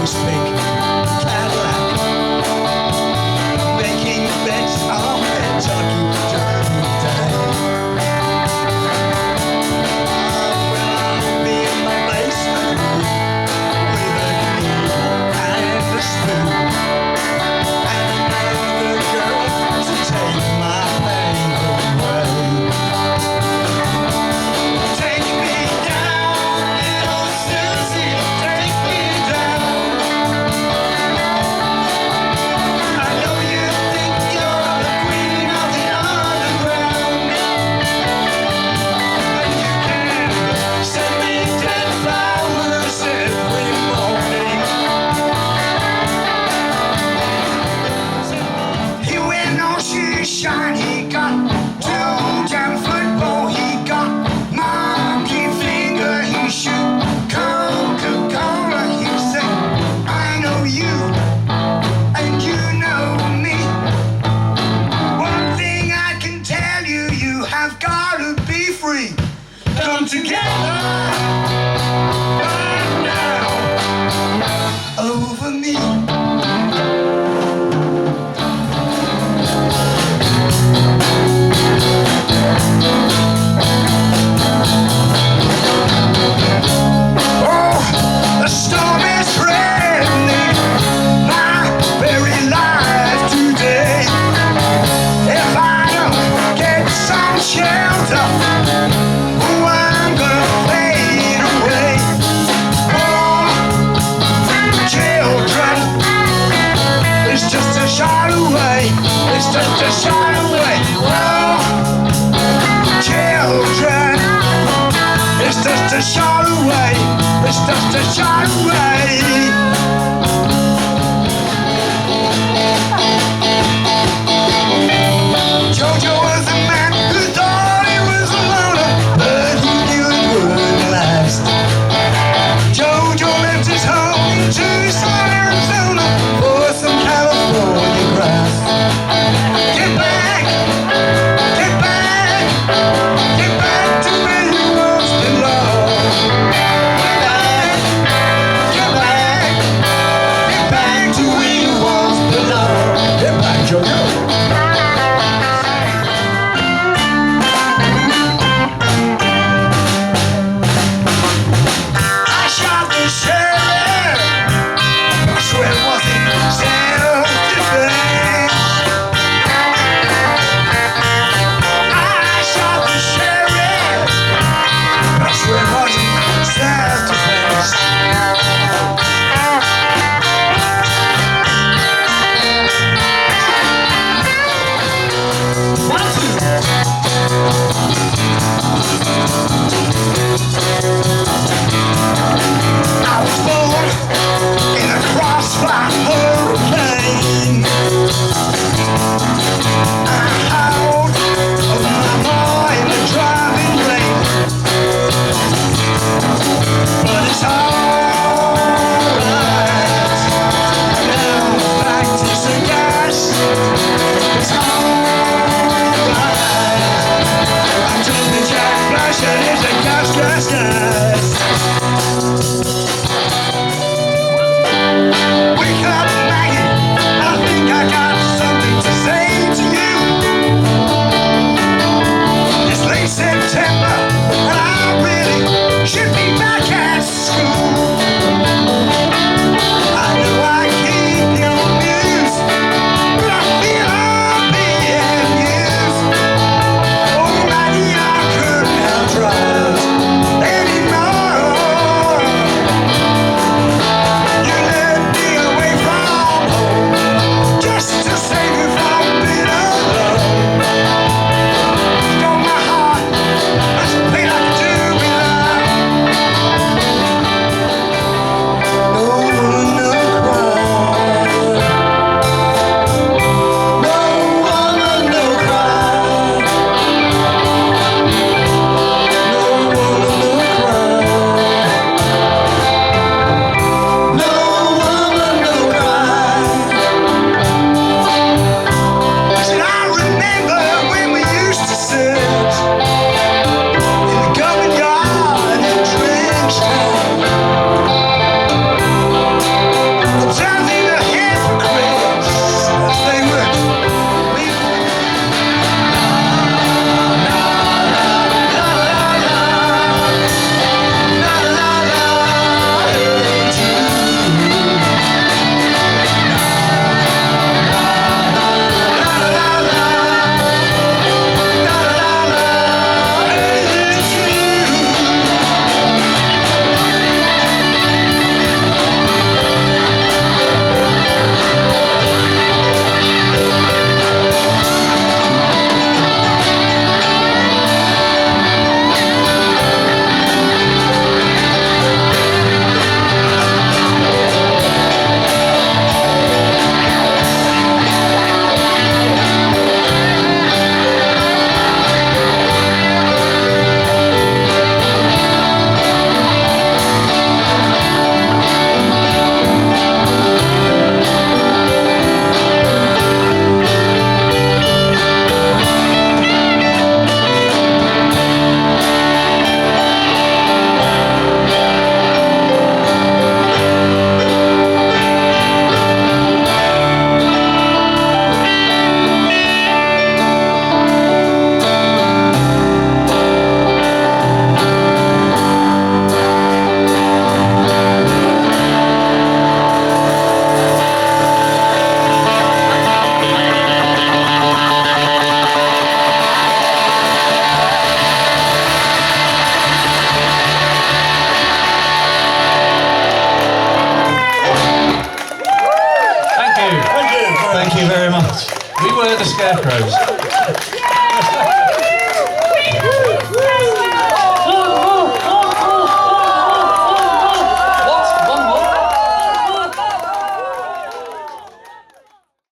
nice big Cadillac, making bets on Kentucky Derby Day. Well, I'll be in my basement with a needle and a spoon, and another girl to take my pain away. Take me down, little Susie, take me down. I know you think you're the queen of the underground, and you can send me dead flowers every morning. He went on shoe shine, he got two jam football, he got monkey finger, he shoot Coca-Cola, he say, I know you and you know me. One thing I can tell you, you have gotta be free. Come together right now over me. Oh, the storm is threatening my very life today. If I don't get some shelter, oh, I'm gonna fade away. Oh, children, it's just a shot away. It's just a shot away. Oh, children, it's just a shot away. It's just a shot away. Jojo was a man who thought he was a loner, but he knew it wouldn't last. Jojo left his home in Tucson, Arizona, for some California grass. Get back, get back, get back to where you once belonged. Get back, get back, ScareCrows.